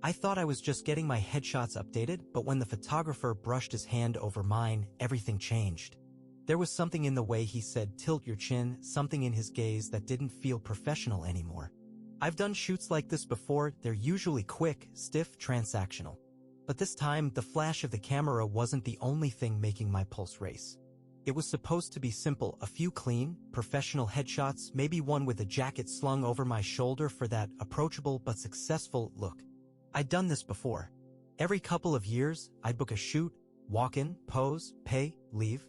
I thought I was just getting my headshots updated, but when the photographer brushed his hand over mine, everything changed. There was something in the way he said tilt your chin, something in his gaze that didn't feel professional anymore. I've done shoots like this before, they're usually quick, stiff, transactional. But this time, the flash of the camera wasn't the only thing making my pulse race. It was supposed to be simple, a few clean, professional headshots, maybe one with a jacket slung over my shoulder for that approachable but successful look. I'd done this before. Every couple of years, I'd book a shoot, walk in, pose, pay, leave.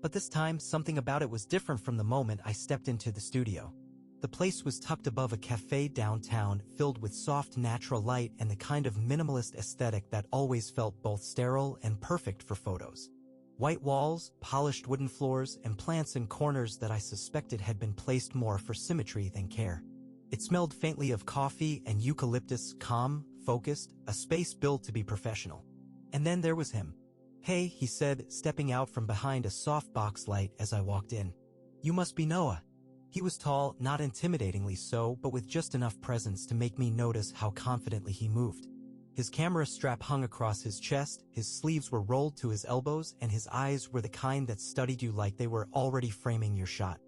But this time, something about it was different from the moment I stepped into the studio. The place was tucked above a cafe downtown, filled with soft natural light and the kind of minimalist aesthetic that always felt both sterile and perfect for photos. White walls, polished wooden floors, and plants in corners that I suspected had been placed more for symmetry than care. It smelled faintly of coffee and eucalyptus, calm, focused, a space built to be professional. And then there was him. "Hey," he said, stepping out from behind a soft box light as I walked in. "You must be Noah." He was tall, not intimidatingly so, but with just enough presence to make me notice how confidently he moved. His camera strap hung across his chest, his sleeves were rolled to his elbows, and his eyes were the kind that studied you like they were already framing your shot.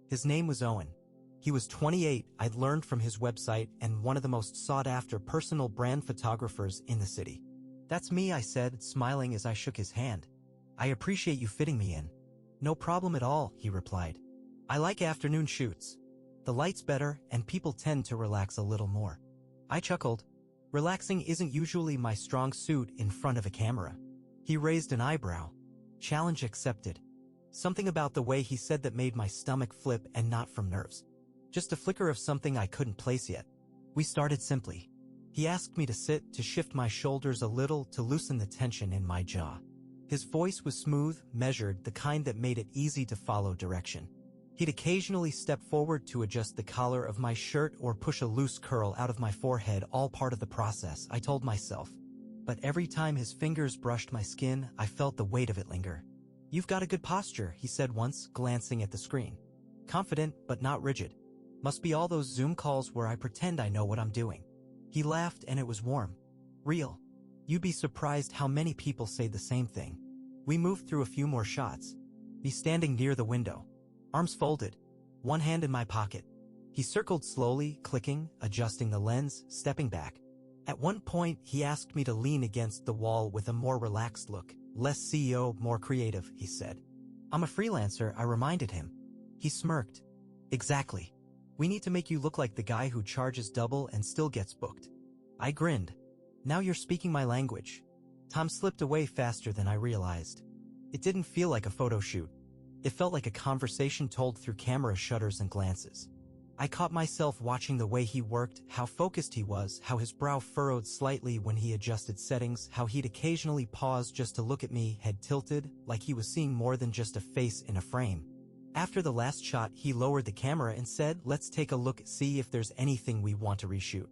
His name was Owen. He was 28, I'd learned from his website, and one of the most sought-after personal brand photographers in the city. "That's me," I said, smiling as I shook his hand. "I appreciate you fitting me in." "No problem at all," he replied. "I like afternoon shoots. The light's better, and people tend to relax a little more." I chuckled. Relaxing isn't usually my strong suit in front of a camera. He raised an eyebrow. Challenge accepted. Something about the way he said that made my stomach flip, and not from nerves. Just a flicker of something I couldn't place yet. We started simply. He asked me to sit, to shift my shoulders a little, to loosen the tension in my jaw. His voice was smooth, measured, the kind that made it easy to follow direction. He'd occasionally step forward to adjust the collar of my shirt or push a loose curl out of my forehead, all part of the process, I told myself. But every time his fingers brushed my skin, I felt the weight of it linger. "You've got a good posture," he said once, glancing at the screen. "Confident, but not rigid. Must be all those Zoom calls where I pretend I know what I'm doing." He laughed, and it was warm. Real. You'd be surprised how many people say the same thing. We moved through a few more shots. Me standing near the window. Arms folded. One hand in my pocket. He circled slowly, clicking, adjusting the lens, stepping back. At one point, he asked me to lean against the wall with a more relaxed look. "Less CEO, more creative," he said. "I'm a freelancer," I reminded him. He smirked. "Exactly. We need to make you look like the guy who charges double and still gets booked." I grinned. "Now you're speaking my language." Tom slipped away faster than I realized. It didn't feel like a photo shoot. It felt like a conversation told through camera shutters and glances. I caught myself watching the way he worked, how focused he was, how his brow furrowed slightly when he adjusted settings, how he'd occasionally pause just to look at me, head tilted, like he was seeing more than just a face in a frame. After the last shot, he lowered the camera and said, "Let's take a look, see if there's anything we want to reshoot."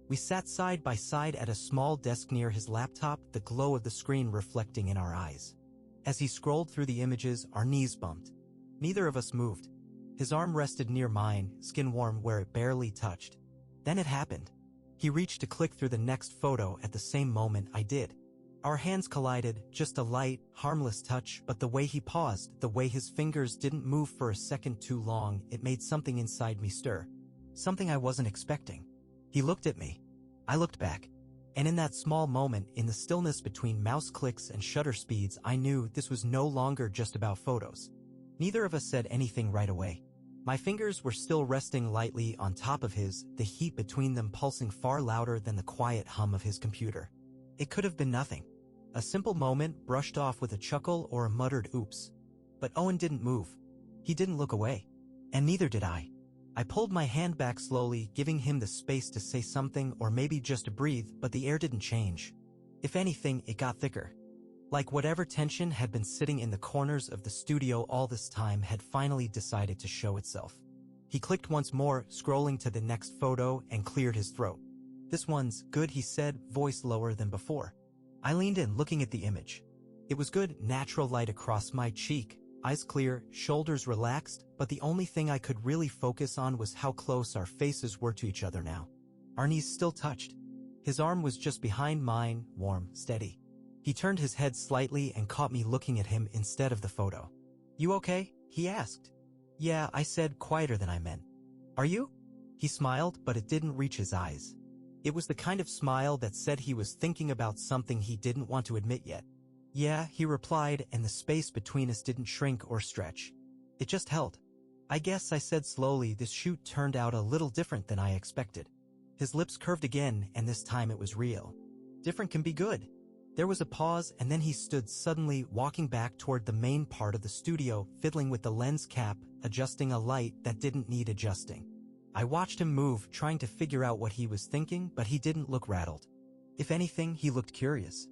We sat side by side at a small desk near his laptop, the glow of the screen reflecting in our eyes. As he scrolled through the images, our knees bumped. Neither of us moved. His arm rested near mine, skin warm where it barely touched. Then it happened. He reached to click through the next photo at the same moment I did. Our hands collided, just a light, harmless touch, but the way he paused, the way his fingers didn't move for a second too long, it made something inside me stir. Something I wasn't expecting. He looked at me. I looked back. And in that small moment, in the stillness between mouse clicks and shutter speeds, I knew this was no longer just about photos. Neither of us said anything right away. My fingers were still resting lightly on top of his, the heat between them pulsing far louder than the quiet hum of his computer. It could have been nothing. A simple moment brushed off with a chuckle or a muttered oops. But Owen didn't move. He didn't look away. And neither did I. I pulled my hand back slowly, giving him the space to say something or maybe just to breathe, but the air didn't change. If anything, it got thicker. Like whatever tension had been sitting in the corners of the studio all this time had finally decided to show itself. He clicked once more, scrolling to the next photo, and cleared his throat. "This one's good," he said, voice lower than before. I leaned in, looking at the image. It was good, natural light across my cheek, eyes clear, shoulders relaxed, but the only thing I could really focus on was how close our faces were to each other now. Our knees still touched. His arm was just behind mine, warm, steady. He turned his head slightly and caught me looking at him instead of the photo. "You okay?" he asked. "Yeah," I said, quieter than I meant. "Are you?" He smiled, but it didn't reach his eyes. It was the kind of smile that said he was thinking about something he didn't want to admit yet. "Yeah," he replied, and the space between us didn't shrink or stretch. It just held. "I guess," I said slowly, "this shoot turned out a little different than I expected." His lips curved again, and this time it was real. Different can be good. There was a pause, and then he stood suddenly, walking back toward the main part of the studio, fiddling with the lens cap, adjusting a light that didn't need adjusting. I watched him move, trying to figure out what he was thinking, but he didn't look rattled. If anything, he looked curious.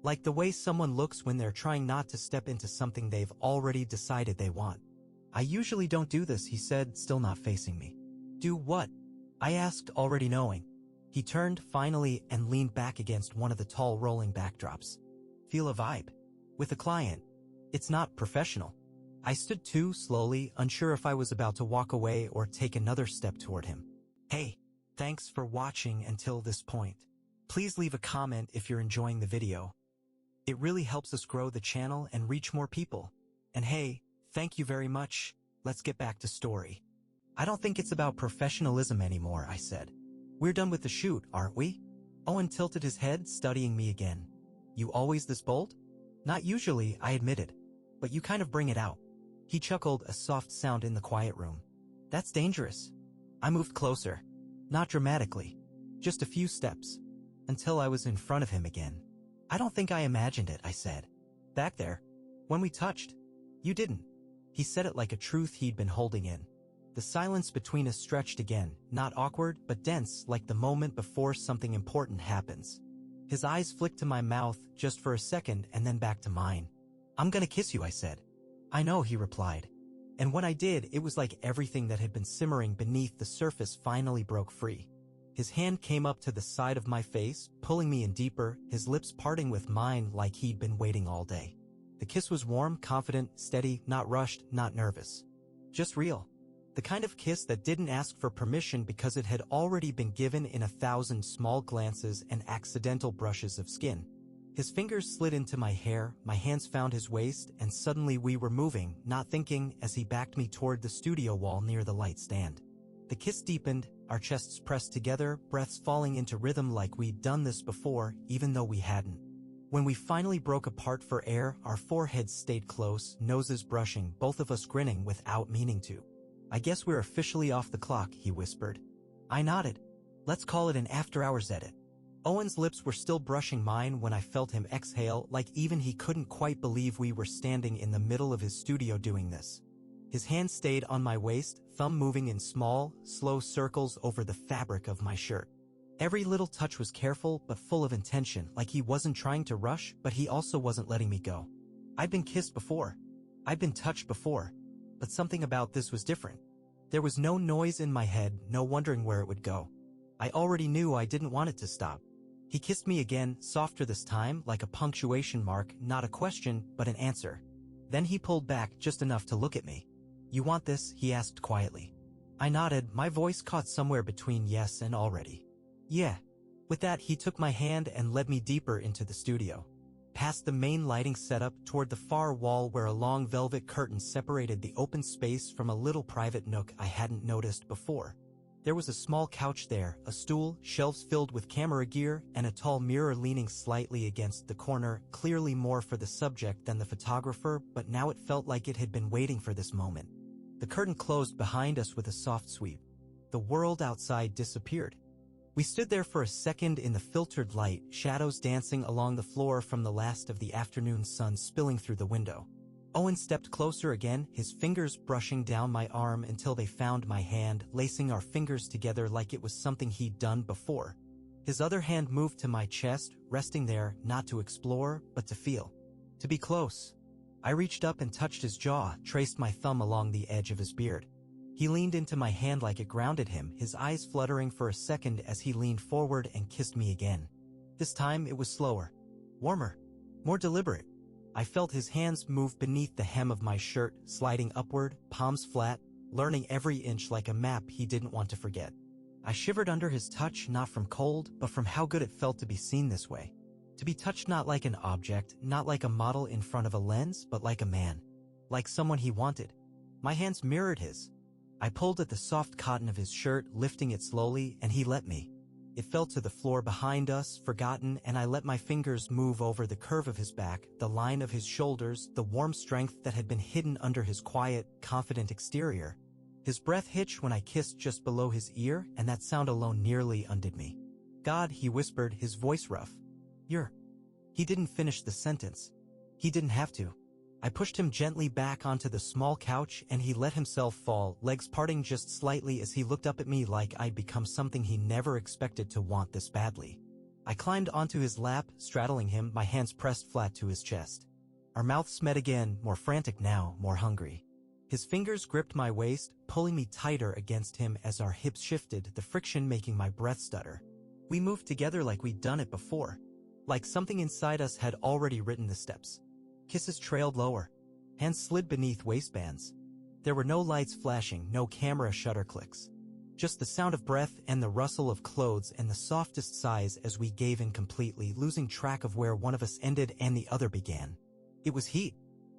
Like the way someone looks when they're trying not to step into something they've already decided they want. "I usually don't do this," he said, still not facing me. "Do what?" I asked, already knowing. He turned, finally, and leaned back against one of the tall rolling backdrops. "Feel a vibe. With a client. It's not professional." I stood too, slowly, unsure if I was about to walk away or take another step toward him. Hey, thanks for watching until this point. Please leave a comment if you're enjoying the video. It really helps us grow the channel and reach more people. And hey, thank you very much. Let's get back to story. "I don't think it's about professionalism anymore," I said. "We're done with the shoot, aren't we?" Owen tilted his head, studying me again. "You always this bold?" "Not usually," I admitted. "But you kind of bring it out." He chuckled, a soft sound in the quiet room. "That's dangerous." I moved closer. Not dramatically. Just a few steps. Until I was in front of him again. "I don't think I imagined it," I said. "Back there. When we touched. You didn't." He said it like a truth he'd been holding in. The silence between us stretched again, not awkward, but dense, like the moment before something important happens. His eyes flicked to my mouth, just for a second, and then back to mine. "I'm gonna kiss you," I said. "I know," he replied. And when I did, it was like everything that had been simmering beneath the surface finally broke free. His hand came up to the side of my face, pulling me in deeper, his lips parting with mine like he'd been waiting all day. The kiss was warm, confident, steady, not rushed, not nervous. Just real. The kind of kiss that didn't ask for permission because it had already been given in 1,000 small glances and accidental brushes of skin. His fingers slid into my hair, my hands found his waist, and suddenly we were moving, not thinking, as he backed me toward the studio wall near the light stand. The kiss deepened, our chests pressed together, breaths falling into rhythm like we'd done this before, even though we hadn't. When we finally broke apart for air, our foreheads stayed close, noses brushing, both of us grinning without meaning to. "I guess we're officially off the clock," he whispered. I nodded. "Let's call it an after-hours edit." Owen's lips were still brushing mine when I felt him exhale, like even he couldn't quite believe we were standing in the middle of his studio doing this. His hand stayed on my waist, thumb moving in small, slow circles over the fabric of my shirt. Every little touch was careful but full of intention, like he wasn't trying to rush, but he also wasn't letting me go. I'd been kissed before. I'd been touched before. But something about this was different. There was no noise in my head, no wondering where it would go. I already knew I didn't want it to stop. He kissed me again, softer this time, like a punctuation mark, not a question, but an answer. Then he pulled back just enough to look at me. "You want this?" he asked quietly. I nodded, my voice caught somewhere between yes and already. "Yeah." With that, he took my hand and led me deeper into the studio. Past the main lighting setup, toward the far wall where a long velvet curtain separated the open space from a little private nook I hadn't noticed before. There was a small couch there, a stool, shelves filled with camera gear, and a tall mirror leaning slightly against the corner, clearly more for the subject than the photographer, but now it felt like it had been waiting for this moment. The curtain closed behind us with a soft sweep. The world outside disappeared. We stood there for a second in the filtered light, shadows dancing along the floor from the last of the afternoon sun spilling through the window. Owen stepped closer again, his fingers brushing down my arm until they found my hand, lacing our fingers together like it was something he'd done before. His other hand moved to my chest, resting there, not to explore, but to feel. To be close. I reached up and touched his jaw, traced my thumb along the edge of his beard. He leaned into my hand like it grounded him, his eyes fluttering for a second as he leaned forward and kissed me again. This time it was slower. Warmer. More deliberate. I felt his hands move beneath the hem of my shirt, sliding upward, palms flat, learning every inch like a map he didn't want to forget. I shivered under his touch, not from cold, but from how good it felt to be seen this way. To be touched not like an object, not like a model in front of a lens, but like a man. Like someone he wanted. My hands mirrored his. I pulled at the soft cotton of his shirt, lifting it slowly, and he let me. It fell to the floor behind us, forgotten, and I let my fingers move over the curve of his back, the line of his shoulders, the warm strength that had been hidden under his quiet, confident exterior. His breath hitched when I kissed just below his ear, and that sound alone nearly undid me. God, he whispered, his voice rough. You're... He didn't finish the sentence. He didn't have to. I pushed him gently back onto the small couch and he let himself fall, legs parting just slightly as he looked up at me like I'd become something he never expected to want this badly. I climbed onto his lap, straddling him, my hands pressed flat to his chest. Our mouths met again, more frantic now, more hungry. His fingers gripped my waist, pulling me tighter against him as our hips shifted, the friction making my breath stutter. We moved together like we'd done it before. Like something inside us had already written the steps. Kisses trailed lower. Hands slid beneath waistbands. There were no lights flashing, no camera shutter clicks. Just the sound of breath and the rustle of clothes and the softest sighs as we gave in completely, losing track of where one of us ended and the other began. It was heat.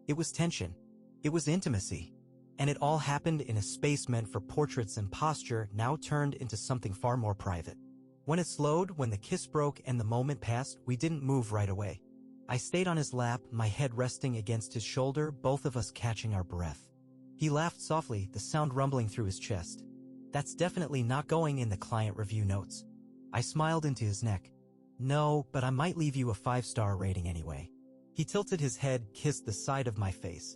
It was tension. It was intimacy. And it all happened in a space meant for portraits and posture, now turned into something far more private. When it slowed, when the kiss broke and the moment passed, we didn't move right away. I stayed on his lap, my head resting against his shoulder, both of us catching our breath. He laughed softly, the sound rumbling through his chest. That's definitely not going in the client review notes. I smiled into his neck. No, but I might leave you a 5-star rating anyway. He tilted his head, kissed the side of my face.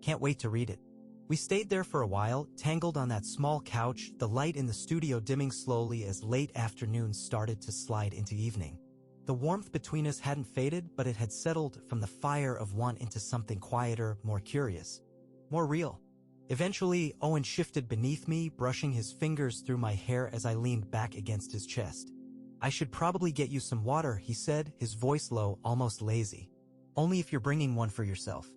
Can't wait to read it. We stayed there for a while, tangled on that small couch, the light in the studio dimming slowly as late afternoon started to slide into evening. The warmth between us hadn't faded, but it had settled from the fire of want into something quieter, more curious, more real. Eventually, Owen shifted beneath me, brushing his fingers through my hair as I leaned back against his chest. I should probably get you some water, he said, his voice low, almost lazy. Only if you're bringing one for yourself.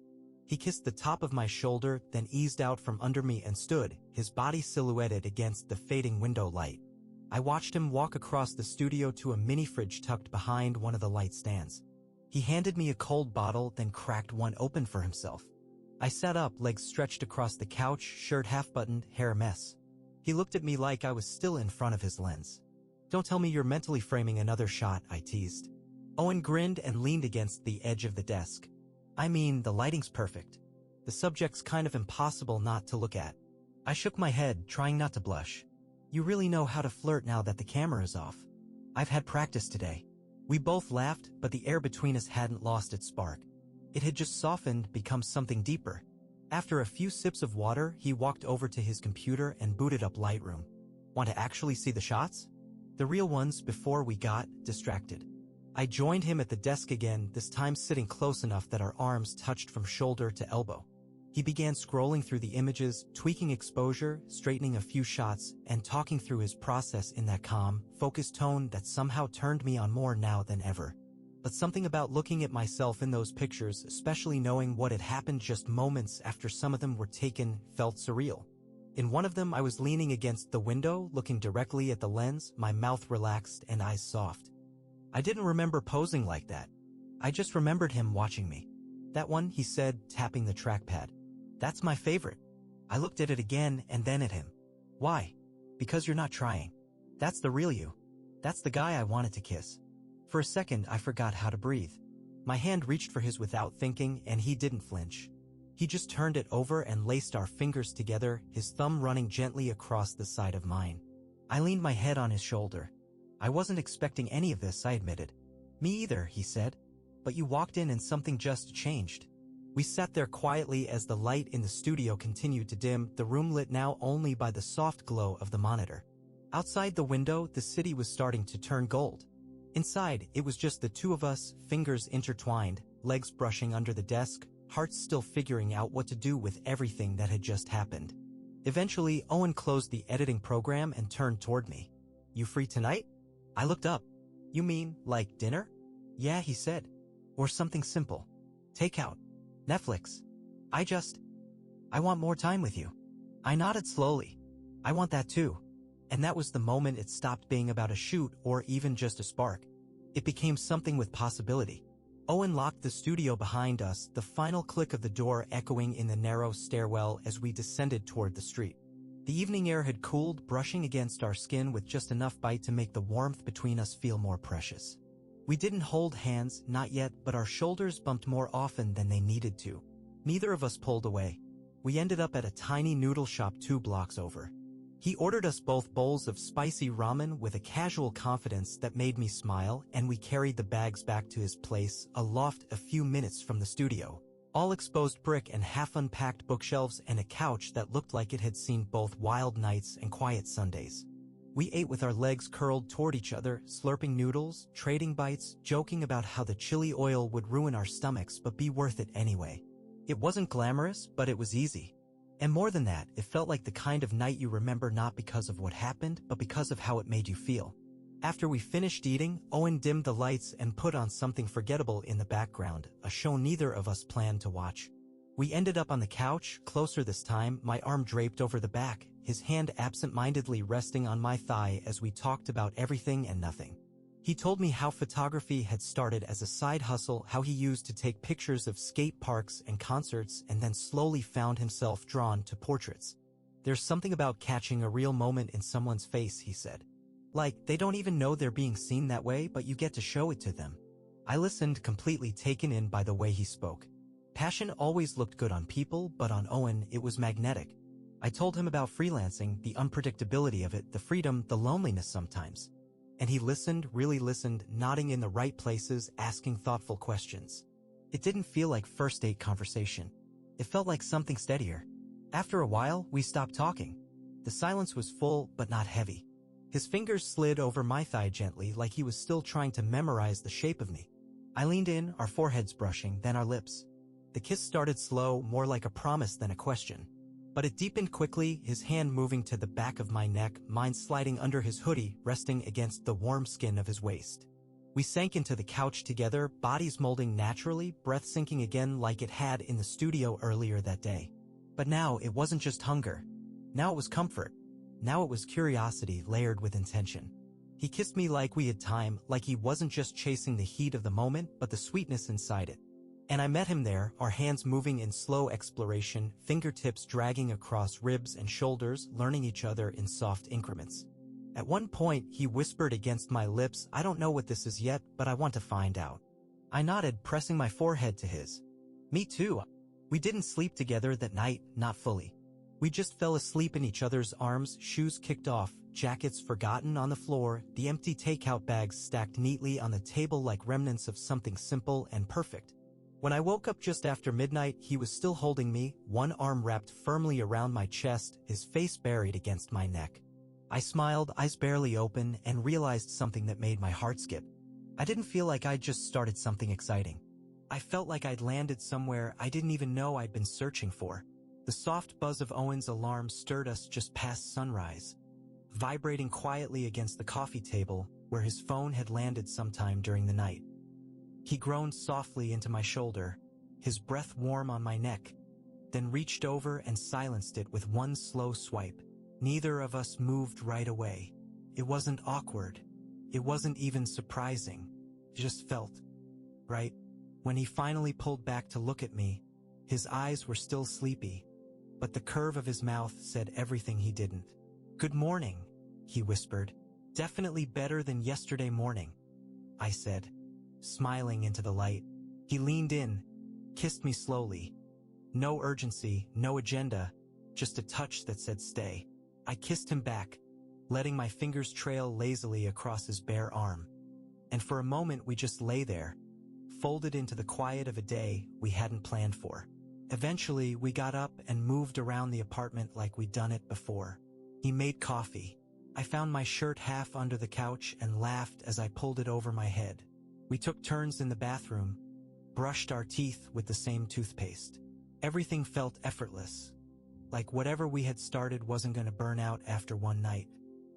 He kissed the top of my shoulder, then eased out from under me and stood, his body silhouetted against the fading window light. I watched him walk across the studio to a mini-fridge tucked behind one of the light stands. He handed me a cold bottle, then cracked one open for himself. I sat up, legs stretched across the couch, shirt half-buttoned, hair a mess. He looked at me like I was still in front of his lens. Don't tell me you're mentally framing another shot, I teased. Owen grinned and leaned against the edge of the desk. I mean, the lighting's perfect. The subject's kind of impossible not to look at. I shook my head, trying not to blush. You really know how to flirt now that the camera is off. I've had practice today. We both laughed, but the air between us hadn't lost its spark. It had just softened, become something deeper. After a few sips of water, he walked over to his computer and booted up Lightroom. Want to actually see the shots? The real ones before we got distracted. I joined him at the desk again, this time sitting close enough that our arms touched from shoulder to elbow. He began scrolling through the images, tweaking exposure, straightening a few shots, and talking through his process in that calm, focused tone that somehow turned me on more now than ever. But something about looking at myself in those pictures, especially knowing what had happened just moments after some of them were taken, felt surreal. In one of them I was leaning against the window, looking directly at the lens, my mouth relaxed and eyes soft. I didn't remember posing like that. I just remembered him watching me. That one, he said, tapping the trackpad. That's my favorite. I looked at it again and then at him. Why? Because you're not trying. That's the real you. That's the guy I wanted to kiss. For a second, I forgot how to breathe. My hand reached for his without thinking, and he didn't flinch. He just turned it over and laced our fingers together, his thumb running gently across the side of mine. I leaned my head on his shoulder. I wasn't expecting any of this, I admitted. Me either, he said. But you walked in and something just changed. We sat there quietly as the light in the studio continued to dim, the room lit now only by the soft glow of the monitor. Outside the window, the city was starting to turn gold. Inside, it was just the two of us, fingers intertwined, legs brushing under the desk, hearts still figuring out what to do with everything that had just happened. Eventually, Owen closed the editing program and turned toward me. You free tonight? I looked up. You mean, like dinner? Yeah, he said. Or something simple. Takeout. Netflix. I want more time with you. I nodded slowly. I want that too. And that was the moment it stopped being about a shoot or even just a spark. It became something with possibility. Owen locked the studio behind us, the final click of the door echoing in the narrow stairwell as we descended toward the street. The evening air had cooled, brushing against our skin with just enough bite to make the warmth between us feel more precious. We didn't hold hands, not yet, but our shoulders bumped more often than they needed to. Neither of us pulled away. We ended up at a tiny noodle shop 2 blocks over. He ordered us both bowls of spicy ramen with a casual confidence that made me smile, and we carried the bags back to his place, a loft a few minutes from the studio. All exposed brick and half-unpacked bookshelves and a couch that looked like it had seen both wild nights and quiet Sundays. We ate with our legs curled toward each other, slurping noodles, trading bites, joking about how the chili oil would ruin our stomachs but be worth it anyway. It wasn't glamorous, but it was easy. And more than that, it felt like the kind of night you remember not because of what happened, but because of how it made you feel. After we finished eating, Owen dimmed the lights and put on something forgettable in the background, a show neither of us planned to watch. We ended up on the couch, closer this time, my arm draped over the back, his hand absent-mindedly resting on my thigh as we talked about everything and nothing. He told me how photography had started as a side hustle, how he used to take pictures of skate parks and concerts and then slowly found himself drawn to portraits. There's something about catching a real moment in someone's face, he said. Like, they don't even know they're being seen that way, but you get to show it to them. I listened, completely taken in by the way he spoke. Passion always looked good on people, but on Owen, it was magnetic. I told him about freelancing, the unpredictability of it, the freedom, the loneliness sometimes. And he listened, really listened, nodding in the right places, asking thoughtful questions. It didn't feel like first date conversation. It felt like something steadier. After a while, we stopped talking. The silence was full, but not heavy. His fingers slid over my thigh gently, like he was still trying to memorize the shape of me. I leaned in, our foreheads brushing, then our lips. The kiss started slow, more like a promise than a question. But it deepened quickly, his hand moving to the back of my neck, mine sliding under his hoodie, resting against the warm skin of his waist. We sank into the couch together, bodies molding naturally, breath sinking again like it had in the studio earlier that day. But now it wasn't just hunger. Now it was comfort. Now it was curiosity layered with intention. He kissed me like we had time, like he wasn't just chasing the heat of the moment, but the sweetness inside it. And I met him there, our hands moving in slow exploration, fingertips dragging across ribs and shoulders, learning each other in soft increments. At one point, he whispered against my lips, "I don't know what this is yet, but I want to find out." I nodded, pressing my forehead to his. Me too. We didn't sleep together that night, not fully. We just fell asleep in each other's arms, shoes kicked off, jackets forgotten on the floor, the empty takeout bags stacked neatly on the table like remnants of something simple and perfect. When I woke up just after midnight, he was still holding me, one arm wrapped firmly around my chest, his face buried against my neck. I smiled, eyes barely open, and realized something that made my heart skip. I didn't feel like I'd just started something exciting. I felt like I'd landed somewhere I didn't even know I'd been searching for. The soft buzz of Owen's alarm stirred us just past sunrise, vibrating quietly against the coffee table where his phone had landed sometime during the night. He groaned softly into my shoulder, his breath warm on my neck, then reached over and silenced it with one slow swipe. Neither of us moved right away. It wasn't awkward. It wasn't even surprising. It just felt right. When he finally pulled back to look at me, his eyes were still sleepy, but the curve of his mouth said everything he didn't. "Good morning," he whispered. "Definitely better than yesterday morning," I said, smiling into the light. He leaned in, kissed me slowly. No urgency, no agenda, just a touch that said stay. I kissed him back, letting my fingers trail lazily across his bare arm. And for a moment we just lay there, folded into the quiet of a day we hadn't planned for. Eventually we got up and moved around the apartment like we'd done it before. He made coffee. I found my shirt half under the couch and laughed as I pulled it over my head. We took turns in the bathroom, brushed our teeth with the same toothpaste. Everything felt effortless, like whatever we had started wasn't going to burn out after one night.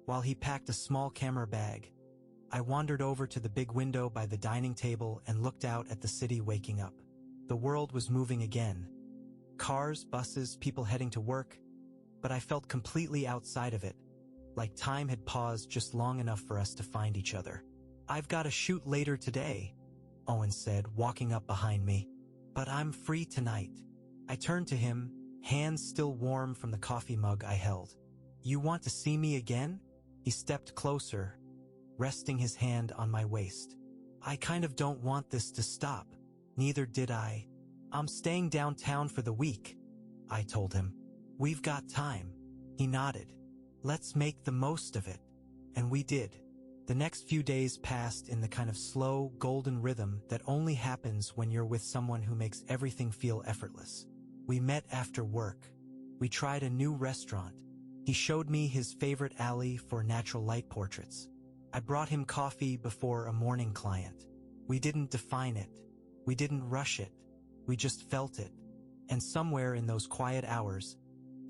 While he packed a small camera bag, I wandered over to the big window by the dining table and looked out at the city waking up. The world was moving again. Cars, buses, people heading to work, but I felt completely outside of it, like time had paused just long enough for us to find each other. "I've got a shoot later today," Owen said, walking up behind me. "But I'm free tonight." I turned to him, hands still warm from the coffee mug I held. "You want to see me again?" He stepped closer, resting his hand on my waist. "I kind of don't want this to stop." "Neither did I. I'm staying downtown for the week," I told him. "We've got time." He nodded. "Let's make the most of it." And we did. The next few days passed in the kind of slow, golden rhythm that only happens when you're with someone who makes everything feel effortless. We met after work. We tried a new restaurant. He showed me his favorite alley for natural light portraits. I brought him coffee before a morning client. We didn't define it. We didn't rush it. We just felt it. And somewhere in those quiet hours,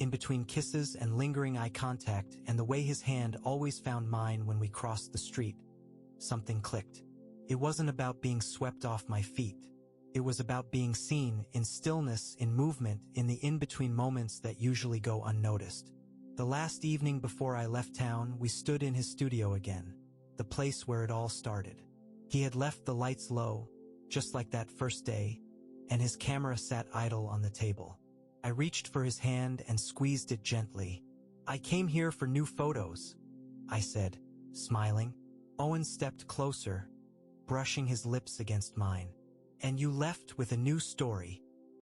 in between kisses and lingering eye contact and the way his hand always found mine when we crossed the street, something clicked. It wasn't about being swept off my feet. It was about being seen in stillness, in movement, in the in-between moments that usually go unnoticed. The last evening before I left town, we stood in his studio again, the place where it all started. He had left the lights low, just like that first day, and his camera sat idle on the table. I reached for his hand and squeezed it gently. "I came here for new photos," I said, smiling. Owen stepped closer, brushing his lips against mine. "And you left with a new story."